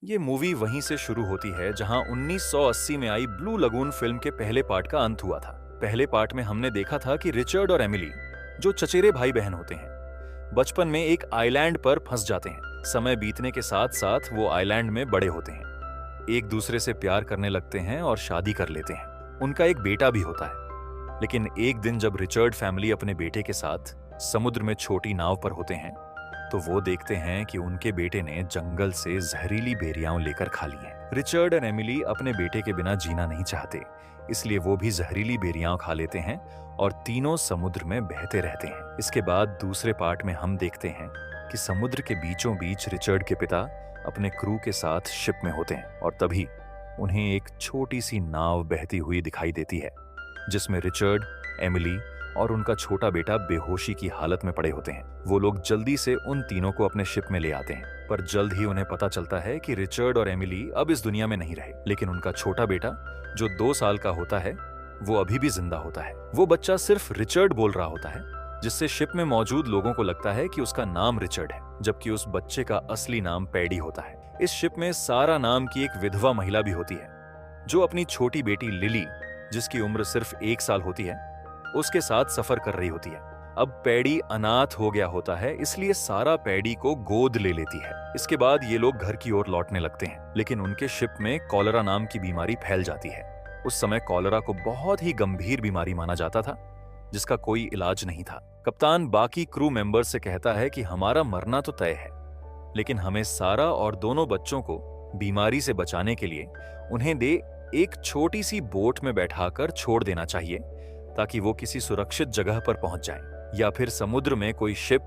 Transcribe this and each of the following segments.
ये मूवी वहीं से शुरू होती है जहां 1980 में आई ब्लू लगून फिल्म के पहले पार्ट का अंत हुआ था। पहले पार्ट में हमने देखा था कि रिचर्ड और एमिली, जो चचेरे भाई बहन होते हैं, बचपन में एक आइलैंड पर फंस जाते हैं। समय बीतने के साथ साथ वो आइलैंड में बड़े होते हैं, एक दूसरे से प्यार करने लगते हैं और शादी कर लेते हैं। उनका एक बेटा भी होता है। लेकिन एक दिन जब रिचर्ड फैमिली अपने बेटे के साथ समुद्र में छोटी नाव पर होते हैं, तो वो देखते हैं कि उनके बेटे ने जंगल से जहरीली बेरियां लेकर खा ली हैं। रिचर्ड और एमिली अपने बेटे के बिना जीना नहीं चाहते, इसलिए वो भी जहरीली बेरियां खा लेते हैं और तीनों समुद्र में बहते रहते हैं। इसके बाद दूसरे पार्ट में हम देखते हैं कि समुद्र के बीचों बीच रिचर्ड के पिता अपने क्रू के साथ शिप में होते हैं और तभी उन्हें एक छोटी सी नाव बहती हुई दिखाई देती है, जिसमें रिचर्ड, एमिली और उनका छोटा बेटा बेहोशी की हालत में पड़े होते हैं। वो लोग जल्दी से उन तीनों को अपने शिप में ले आते हैं, पर जल्द ही उन्हें पता चलता है कि रिचर्ड और एमिली अब इस दुनिया में नहीं रहे, लेकिन उनका छोटा बेटा, जो 2 साल का होता है, वो अभी भी जिंदा होता है। वो बच्चा सिर्फ रिचर्ड बोल रहा होता है, जिससे शिप में मौजूद लोगों को लगता है कि उसका नाम रिचर्ड है, जबकि उस बच्चे का असली नाम पैडी होता है। इस शिप में सारा नाम की एक विधवा महिला भी होती है, जो अपनी छोटी बेटी लिली, जिसकी उम्र सिर्फ 1 साल होती है, उसके साथ सफर कर रही होती है। अब पैडी अनाथ हो गया होता है, इसलिए सारा पैडी को गोद ले लेती है। इसके बाद ये लोग घर की ओर लौटने लगते हैं, लेकिन उनके शिप में कॉलरा नाम की बीमारी फैल जाती है। उस समय कॉलरा को बहुत ही गंभीर बीमारी माना जाता था, जिसका कोई इलाज नहीं था। कप्तान बाकी क्रू मेंबर से कहता है कि हमारा मरना तो तय है, लेकिन हमें सारा और दोनों बच्चों को बीमारी से बचाने के लिए उन्हें दे एक छोटी सी बोट में बैठाकर छोड़ देना चाहिए, ताकि वो किसी सुरक्षित जगह पर पहुंच जाएं, या फिर समुद्र में कोई शिप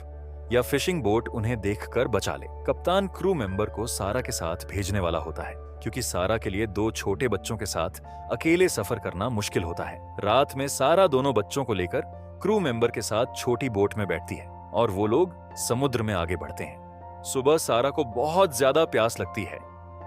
या फिशिंग बोट उन्हें देखकर बचा ले। कप्तान क्रू मेंबर को सारा के साथ भेजने वाला होता है, क्योंकि सारा के लिए 2 छोटे बच्चों के साथ अकेले सफर करना मुश्किल होता है। रात में सारा दोनों बच्चों को लेकर क्रू मेंबर के साथ छोटी बोट में बैठती है और वो लोग समुद्र में आगे बढ़ते हैं। सुबह सारा को बहुत ज्यादा प्यास लगती है,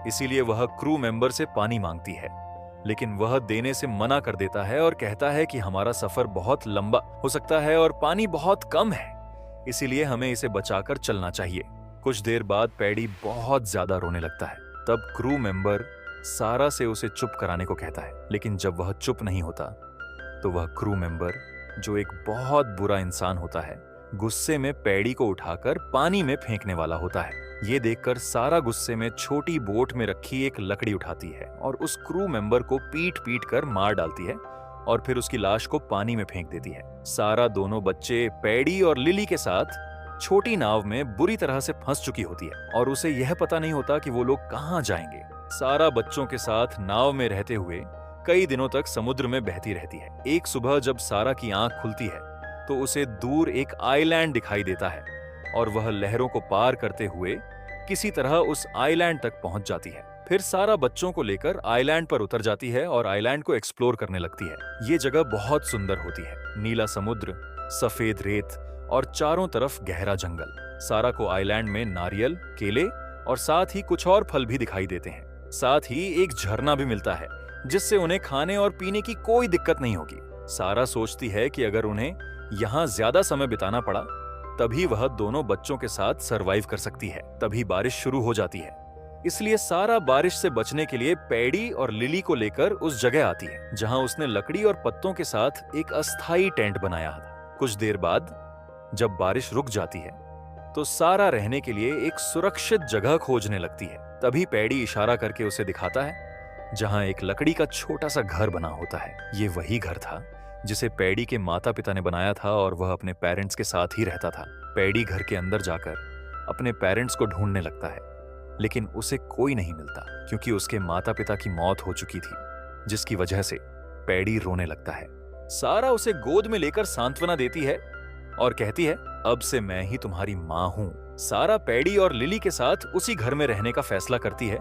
इसीलिए वह क्रू मेंबर से पानी मांगती है, लेकिन वह देने से मना कर देता है और कहता है कि हमारा सफर बहुत लंबा हो सकता है और पानी बहुत कम है, इसीलिए हमें इसे बचाकर चलना चाहिए। कुछ देर बाद पैडी बहुत ज्यादा रोने लगता है। तब क्रू मेंबर सारा से उसे चुप कराने को कहता है, लेकिन जब वह चुप नहीं होता, तो वह क्रू मेंबर, जो एक बहुत बुरा इंसान होता है, गुस्से में पैडी को उठाकर पानी में फेंकने वाला होता है। ये देखकर सारा गुस्से में छोटी बोट में रखी एक लकड़ी उठाती है और उस क्रू मेंबर को पीट पीट कर मार डालती है और फिर उसकी लाश को पानी में फेंक देती है। सारा दोनों बच्चे पैडी और लिली के साथ छोटी नाव में बुरी तरह से फंस चुकी होती है और उसे यह पता नहीं होता कि वो लोग कहां जाएंगे। सारा बच्चों के साथ नाव में रहते हुए कई दिनों तक समुद्र में बहती रहती है। एक सुबह जब सारा की आंख खुलती है, तो उसे दूर एक आइलैंड दिखाई देता है और वह लहरों को पार करते हुए किसी तरह उस आइलैंड तक पहुंच जाती है। फिर सारा बच्चों को लेकर आइलैंड पर उतर जाती है और आइलैंड को एक्सप्लोर करने लगती है। ये जगह बहुत सुंदर होती है, नीला समुद्र, सफेद रेत और चारों तरफ गहरा जंगल। सारा को आइलैंड में नारियल, केले और साथ ही कुछ और फल भी दिखाई देते हैं। साथ ही एक झरना भी मिलता है, जिससे उन्हें खाने और पीने की कोई दिक्कत नहीं होगी। सारा सोचती है कि अगर उन्हें यहाँ ज्यादा समय बिताना पड़ा, तभी वह दोनों बच्चों के साथ सरवाइव कर सकती है। तभी बारिश शुरू हो जाती है, इसलिए सारा बारिश से बचने के लिए पैडी और लिली को लेकर उस जगह आती है, जहां उसने लकड़ी और पत्तों के साथ एक अस्थायी टेंट बनाया था। कुछ देर बाद जब बारिश रुक जाती है, तो सारा रहने के लिए एक सुरक्षित जगह खोजने लगती है। तभी पैडी इशारा करके उसे दिखाता है, जहां एक लकड़ी का छोटा सा घर बना होता है। ये वही घर था जिसे पैडी के माता पिता ने बनाया था और वह अपने पेरेंट्स के साथ ही रहता था। पैडी घर के अंदर जाकर अपने पेरेंट्स को ढूंढने लगता है, लेकिन उसे कोई नहीं मिलता, क्योंकि उसके माता पिता की मौत हो चुकी थी, जिसकी वजह से पैडी रोने लगता है। सारा उसे गोद में लेकर सांत्वना देती है और कहती है, अब से मैं ही तुम्हारी माँ हूँ। सारा पैडी और लिली के साथ उसी घर में रहने का फैसला करती है,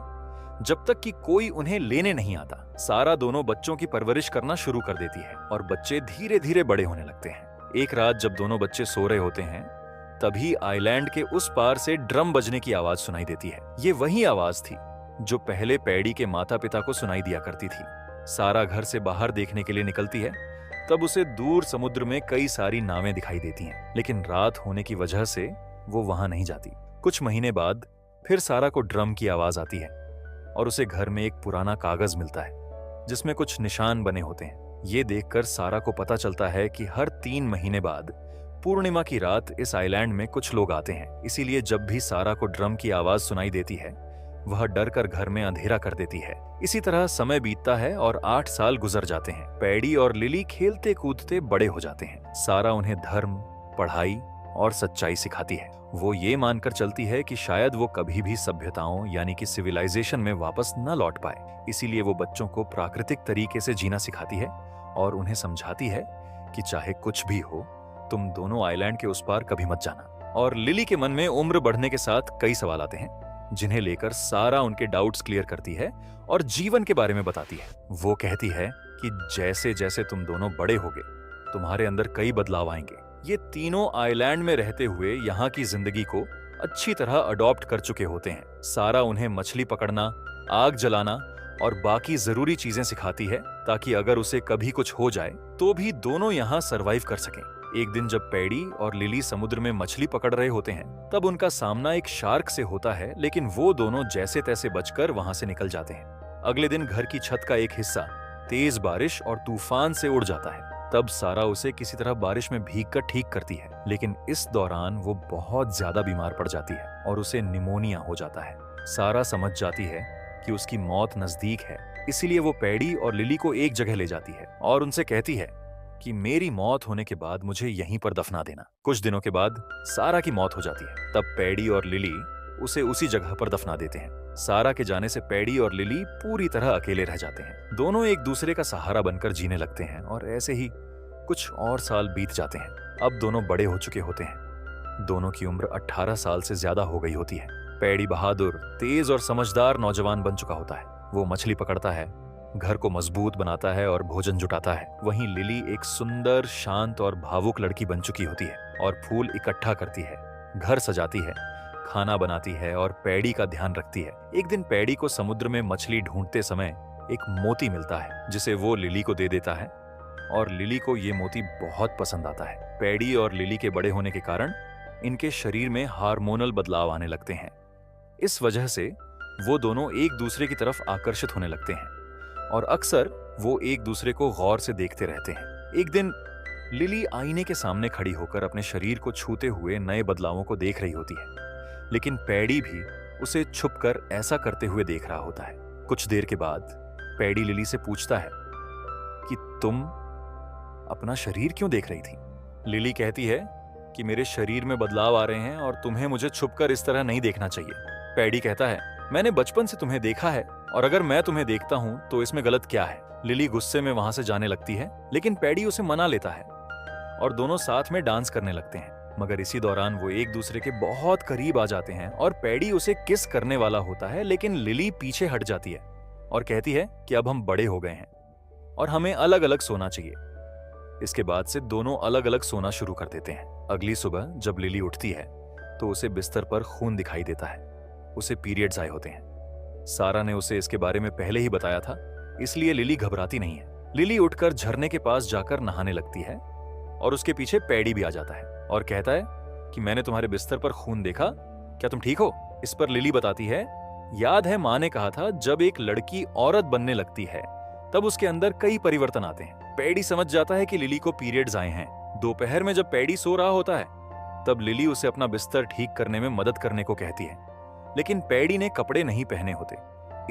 जब तक कि कोई उन्हें लेने नहीं आता। सारा दोनों बच्चों की परवरिश करना शुरू कर देती है और बच्चे धीरे धीरे बड़े होने लगते हैं। एक रात जब दोनों बच्चे सो रहे होते हैं, तभी आइलैंड के उस पार से ड्रम बजने की आवाज सुनाई देती है। ये वही आवाज थी जो पहले पैडी के माता पिता को सुनाई दिया करती थी। सारा घर से बाहर देखने के लिए निकलती है, तब उसे दूर समुद्र में कई सारी नावें दिखाई देती हैं, लेकिन रात होने की वजह से वो वहां नहीं जाती। कुछ महीने बाद फिर सारा को ड्रम की आवाज आती है और उसे घर में एक पुराना कागज मिलता है जिसमें कुछ निशान बने होते हैं। ये देखकर सारा को पता चलता है कि हर 3 महीने बाद पूर्णिमा की रात इस आइलैंड में कुछ लोग आते हैं। इसीलिए जब भी सारा को ड्रम की आवाज सुनाई देती है वह डर कर घर में अंधेरा कर देती है। इसी तरह समय बीतता है और 8 साल गुजर जाते हैं। पैडी और लिली खेलते कूदते बड़े हो जाते हैं। सारा उन्हें धर्म, पढ़ाई और सच्चाई सिखाती है। वो ये मानकर चलती है कि शायद वो कभी भी सभ्यताओं यानी कि सिविलाइजेशन में वापस न लौट पाए। इसीलिए वो बच्चों को प्राकृतिक तरीके से जीना सिखाती है और उन्हें समझाती है कि चाहे कुछ भी हो, तुम दोनों आइलैंड के उस पार कभी मत जाना। और लिली के मन में उम्र बढ़ने के साथ कई सवाल आते हैं जिन्हें लेकर सारा उनके डाउट्स क्लियर करती है और जीवन के बारे में बताती है। वो कहती है कि जैसे जैसे तुम दोनों बड़े होगे तुम्हारे अंदर कई बदलाव आएंगे। ये तीनों आइलैंड में रहते हुए यहाँ की जिंदगी को अच्छी तरह अडॉप्ट कर चुके होते हैं। सारा उन्हें मछली पकड़ना, आग जलाना और बाकी जरूरी चीजें सिखाती है ताकि अगर उसे कभी कुछ हो जाए तो भी दोनों यहाँ सरवाइव कर सकें। एक दिन जब पैडी और लिली समुद्र में मछली पकड़ रहे होते हैं तब उनका सामना एक शार्क से होता है, लेकिन वो दोनों जैसे तैसे बचकर वहां से निकल जाते हैं। अगले दिन घर की छत का एक हिस्सा तेज बारिश और तूफान से उड़ जाता है। तब सारा उसे किसी तरह बारिश में भीगकर ठीक करती है, लेकिन इस दौरान वो बहुत ज्यादा बीमार पड़ जाती है और उसे निमोनिया हो जाता है। सारा समझ जाती है कि उसकी मौत नजदीक है, इसीलिए वो पैडी और लिली को एक जगह ले जाती है और उनसे कहती है कि मेरी मौत होने के बाद मुझे यहीं पर दफना देना। कुछ दिनों के बाद सारा की मौत हो जाती है। तब पैडी और लिली उसे उसी जगह पर दफना देते हैं। सारा के जाने से पैडी और लिली पूरी तरह अकेले रह जाते हैं। दोनों एक दूसरे का सहारा बनकर जीने लगते हैं और ऐसे ही कुछ और साल बीत जाते हैं। अब दोनों बड़े हो चुके होते हैं। दोनों की उम्र 18 साल से ज्यादा हो गई होती है। पैडी बहादुर, तेज और समझदार नौजवान बन चुका होता है। वो मछली पकड़ता है, घर को मजबूत बनाता है और भोजन जुटाता है। वहीं लिली एक सुंदर, शांत और भावुक लड़की बन चुकी होती है और फूल इकट्ठा करती है, घर सजाती है, खाना बनाती है और पैडी का ध्यान रखती है। एक दिन पैडी को समुद्र में मछली ढूंढते समय एक मोती मिलता है जिसे वो लिली को दे देता है और लिली को ये मोती बहुत पसंद आता है। पैडी और लिली के बड़े होने के कारण इनके शरीर में हार्मोनल बदलाव आने लगते हैं। इस वजह से वो दोनों एक दूसरे की तरफ आकर्षित होने लगते हैं और अक्सर वो एक दूसरे को गौर से देखते रहते हैं। एक दिन लिली आईने के सामने खड़ी होकर अपने शरीर को छूते हुए नए बदलावों को देख रही होती है, लेकिन पैडी भी उसे छुपकर ऐसा करते हुए देख रहा होता है। कुछ देर के बाद पैडी लिली से पूछता है कि तुम अपना शरीर क्यों देख रही थी? लिली कहती है कि मेरे शरीर में बदलाव आ रहे हैं और तुम्हें मुझे छुपकर इस तरह नहीं देखना चाहिए। पैडी कहता है, मैंने बचपन से तुम्हें देखा है और अगर मैं तुम्हें देखता हूं तो इसमें गलत क्या है? लिली गुस्से में वहां से जाने लगती है, लेकिन पैडी उसे मना लेता है और दोनों साथ में डांस करने लगते हैं। मगर इसी दौरान वो एक दूसरे के बहुत करीब आ जाते हैं और पैडी उसे किस करने वाला होता है, लेकिन लिली पीछे हट जाती है और कहती है कि अब हम बड़े हो गए हैं और हमें अलग अलग सोना चाहिए। इसके बाद से दोनों अलग अलग सोना शुरू कर देते हैं। अगली सुबह जब लिली उठती है तो उसे बिस्तर पर खून दिखाई देता है। उसे पीरियड्स आए होते हैं। सारा ने उसे इसके बारे में पहले ही बताया था, इसलिए लिली घबराती नहीं है। लिली उठकर झरने के पास जाकर नहाने लगती है और उसके पीछे पैडी भी आ जाता है और कहता है कि मैंने तुम्हारे बिस्तर पर खून देखा, क्या तुम ठीक हो? इस पर लिली बताती है, याद है माँ ने कहा था जब एक लड़की औरत बनने लगती है तब उसके अंदर कई परिवर्तन आते हैं। पैडी समझ जाता है कि लिली को पीरियड्स आए हैं। दोपहर में जब पैडी सो रहा होता है तब लिली उसे अपना बिस्तर ठीक करने में मदद करने को कहती है, लेकिन पैडी ने कपड़े नहीं पहने होते,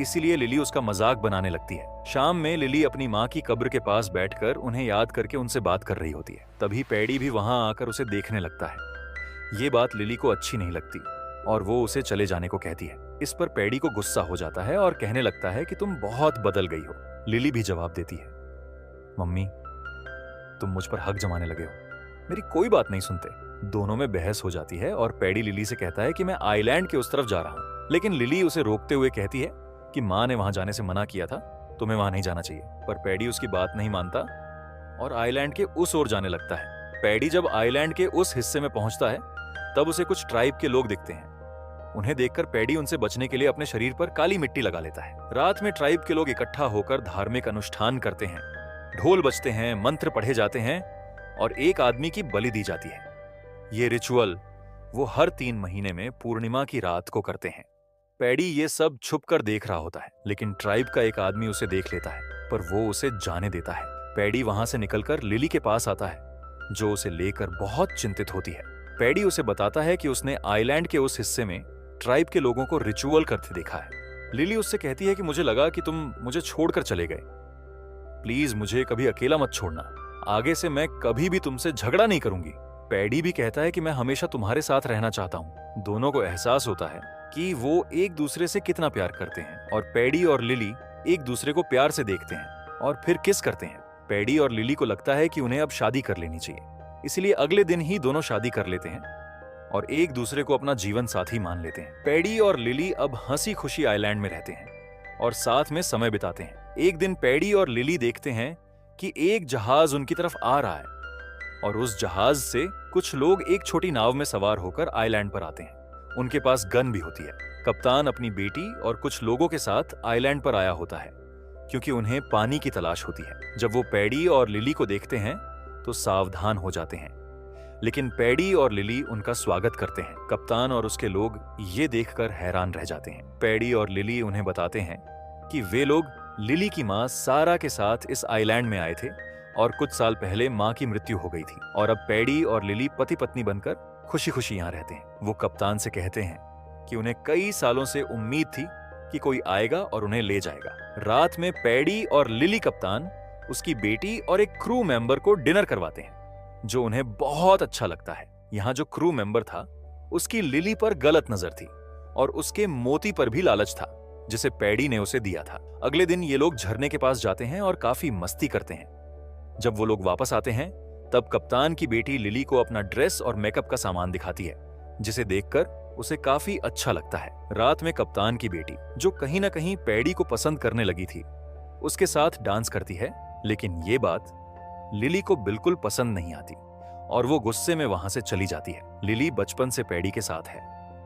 इसीलिए लिली उसका मजाक बनाने लगती है। शाम में लिली अपनी माँ की कब्र के पास बैठकर उन्हें याद करके उनसे बात कर रही होती है। तभी पैडी भी वहां आकर उसे देखने लगता है। ये बात लिली को अच्छी नहीं लगती और वो उसे चले जाने को कहती है। इस पर पैडी को गुस्सा हो जाता है और कहने लगता है कि तुम बहुत बदल गई हो। लिली भी जवाब देती है, मम्मी तुम मुझ पर हक जमाने लगे हो, मेरी कोई बात नहीं सुनते। दोनों में बहस हो जाती है और पैडी लिली से कहता है कि मैं आइलैंड के उस तरफ जा रहा हूं, लेकिन लिली उसे रोकते हुए कहती है कि माँ ने वहां जाने से मना किया था, तुम्हें वहां नहीं जाना चाहिए। पर पैडी उसकी बात नहीं मानता और आइलैंड के उस ओर जाने लगता है। पैडी जब आइलैंड के उस हिस्से में पहुंचता है तब उसे कुछ ट्राइब के लोग दिखते हैं। उन्हें देखकर पैडी उनसे बचने के लिए अपने शरीर पर काली मिट्टी लगा लेता है। रात में ट्राइब के लोग इकट्ठा होकर धार्मिक अनुष्ठान करते हैं, ढोल बजते हैं, मंत्र पढ़े जाते हैं और एक आदमी की बलि दी जाती है। ये रिचुअल वो हर 3 महीने में पूर्णिमा की रात को करते हैं। पैडी ये सब छुप कर देख रहा होता है, लेकिन ट्राइब का एक आदमी उसे देख लेता है, पर वो उसे जाने देता है। पैडी वहां से निकलकर लिली के पास आता है, जो उसे लेकर बहुत चिंतित होती है। पैडी उसे बताता है कि उसने आइलैंड के उस हिस्से में ट्राइब के लोगों को रिचुअल करते देखा है। लिली उससे कहती है कि मुझे लगा कि तुम मुझे छोड़कर चले गए, प्लीज मुझे कभी अकेला मत छोड़ना, आगे से मैं कभी भी तुमसे झगड़ा नहीं करूंगी। पैडी भी कहता है कि मैं हमेशा तुम्हारे साथ रहना चाहता हूँ। दोनों को एहसास होता है कि वो एक दूसरे से कितना प्यार करते हैं, और पैडी और लिली एक दूसरे को प्यार से देखते हैं और फिर किस करते हैं। पैडी और लिली को लगता है कि उन्हें अब शादी कर लेनी चाहिए, इसलिए अगले दिन ही दोनों शादी कर लेते हैं और एक दूसरे को अपना जीवन साथी मान लेते हैं। पैडी और लिली अब हंसी खुशी आइलैंड में रहते हैं और साथ में समय बिताते हैं। एक दिन पैडी और लिली देखते हैं कि एक जहाज उनकी तरफ आ रहा है और उस जहाज से कुछ लोग एक छोटी नाव में सवार होकर आइलैंड पर आते हैं। उनके पास गन भी होती है। कप्तान अपनी बेटी और कुछ लोगों के साथ आइलैंड पर आया होता है क्योंकि उन्हें पानी की तलाश होती है। जब वो पैडी और लिली को देखते हैं तो सावधान हो जाते हैं, लेकिन पैडी और लिली उनका स्वागत करते हैं। कप्तान और उसके लोग ये देखकर हैरान रह जाते हैं। पैडी और लिली उन्हें बताते हैं कि वे लोग लिली की मां सारा के साथ इस आइलैंड में आए थे और कुछ साल पहले मां की मृत्यु हो गई थी और अब पैडी और लिली पति पत्नी बनकर खुशी खुशी यहाँ रहते हैं। वो कप्तान से कहते हैं कि उन्हें कई सालों से उम्मीद थी कि कोई आएगा और उन्हें ले जाएगा। रात में पैडी और लिली कप्तान उसकी बेटी और एक क्रू मेंबर को डिनर करवाते हैं, जो उन्हें बहुत अच्छा लगता है। यहाँ जो क्रू मेंबर था उसकी लिली पर गलत नजर थी और उसके मोती पर भी लालच था जिसे पैडी ने उसे दिया था। अगले दिन ये लोग झरने के पास जाते हैं और काफी मस्ती करते हैं। जब वो लोग वापस आते हैं तब कप्तान की बेटी लिली को अपना ड्रेस और मेकअप का सामान दिखाती है, जिसे देखकर उसे काफी अच्छा लगता है। रात में कप्तान की बेटी, जो कहीं ना कहीं पैडी को पसंद करने लगी थी, उसके साथ डांस करती है, लेकिन ये बात लिली को बिल्कुल पसंद नहीं आती और वो गुस्से में वहां से चली जाती है। लिली बचपन से पैडी के साथ है,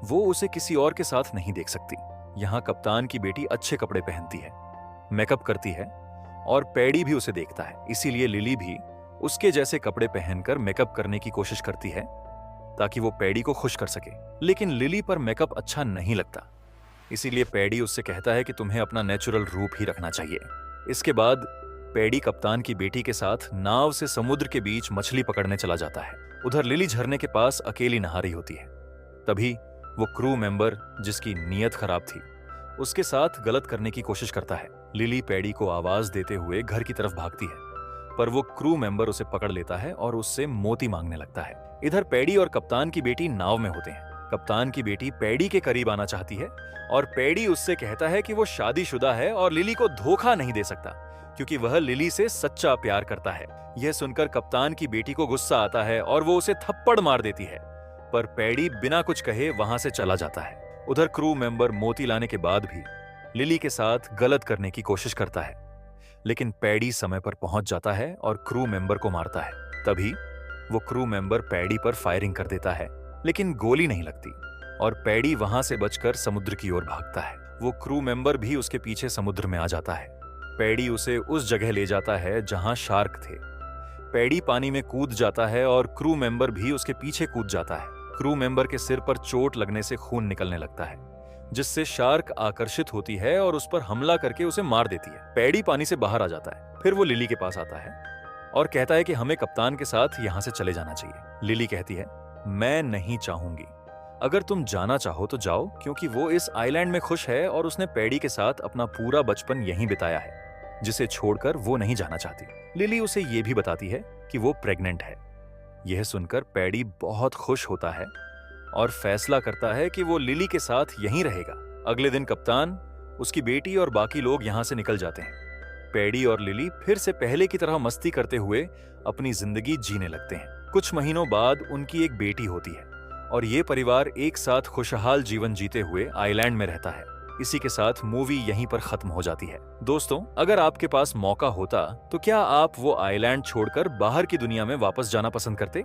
वो उसे किसी और के साथ नहीं देख सकती। यहाँ कप्तान की बेटी अच्छे कपड़े पहनती है, मेकअप करती है और पैडी भी उसे देखता है, इसीलिए लिली भी उसके जैसे कपड़े पहनकर मेकअप करने की कोशिश करती है ताकि वो पैडी को खुश कर सके। लेकिन लिली पर मेकअप अच्छा नहीं लगता, इसीलिए पैडी उससे कहता है कि तुम्हें अपना नेचुरल रूप ही रखना चाहिए। इसके बाद पैडी कप्तान की बेटी के साथ नाव से समुद्र के बीच मछली पकड़ने चला जाता है। उधर लिली झरने के पास अकेली नहा रही होती है। तभी वो क्रू मेंबर, जिसकी नीयत खराब थी, उसके साथ गलत करने की कोशिश करता है। लिली पैडी को आवाज देते हुए घर की तरफ भागती है, पर वो क्रू मेंबर उसे पकड़ लेता है और उससे मोती मांगने लगता है। इधर पैडी और कप्तान की बेटी नाव में होते हैं। कप्तान की बेटी पैडी के करीब आना चाहती है और पैडी उससे कहता है कि वो शादीशुदा है और लिली को धोखा नहीं दे सकता क्योंकि वह लिली से सच्चा प्यार करता है। यह सुनकर कप्तान की बेटी को गुस्सा आता है और वो उसे थप्पड़ मार देती है, पर पैडी बिना कुछ कहे वहां से चला जाता है। उधर क्रू मेंबर मोती लाने के बाद भी लिली के साथ गलत करने की कोशिश करता है, लेकिन पैडी समय पर पहुंच जाता है और क्रू मेंबर को मारता है। तभी वो क्रू मेंबर पैडी पर फायरिंग कर देता है, लेकिन गोली नहीं लगती और पैडी वहां से बचकर समुद्र की ओर भागता है। वो क्रू मेंबर भी उसके पीछे समुद्र में आ जाता है। पैडी उसे उस जगह ले जाता है जहां शार्क थे। पैडी पानी में कूद जाता है और क्रू मेंबर भी उसके पीछे कूद जाता है। क्रू मेंबर के सिर पर चोट लगने से खून निकलने लगता है, जिससे शार्क आकर्षित होती है और उस पर हमला करके उसे मार देती है। पैडी पानी से बाहर आ जाता है। फिर वो लिली के पास आता है और कहता है कि हमें कप्तान के साथ यहां से चले जाना चाहिए। लिली कहती है, मैं नहीं चाहूंगी, अगर तुम जाना चाहो तो जाओ, क्योंकि वो इस आइलैंड में खुश है और उसने पैडी के साथ अपना पूरा बचपन यहीं बिताया है, जिसे छोड़कर वो नहीं जाना चाहती। लिली उसे ये भी बताती है कि वो प्रेग्नेंट है। यह सुनकर पैडी बहुत खुश होता है और फैसला करता है कि वो लिली के साथ यहीं रहेगा। अगले दिन कप्तान, उसकी बेटी और बाकी लोग यहां से निकल जाते हैं। पैडी और लिली फिर से पहले की तरह मस्ती करते हुए अपनी जिंदगी जीने लगते हैं। कुछ महीनों बाद उनकी एक बेटी होती है और ये परिवार एक साथ खुशहाल जीवन जीते हुए आइलैंड में रहता है। इसी के साथ मूवी यहीं पर खत्म हो जाती है। दोस्तों, अगर आपके पास मौका होता तो क्या आप वो आइलैंड छोड़कर बाहर की दुनिया में वापस जाना पसंद करते?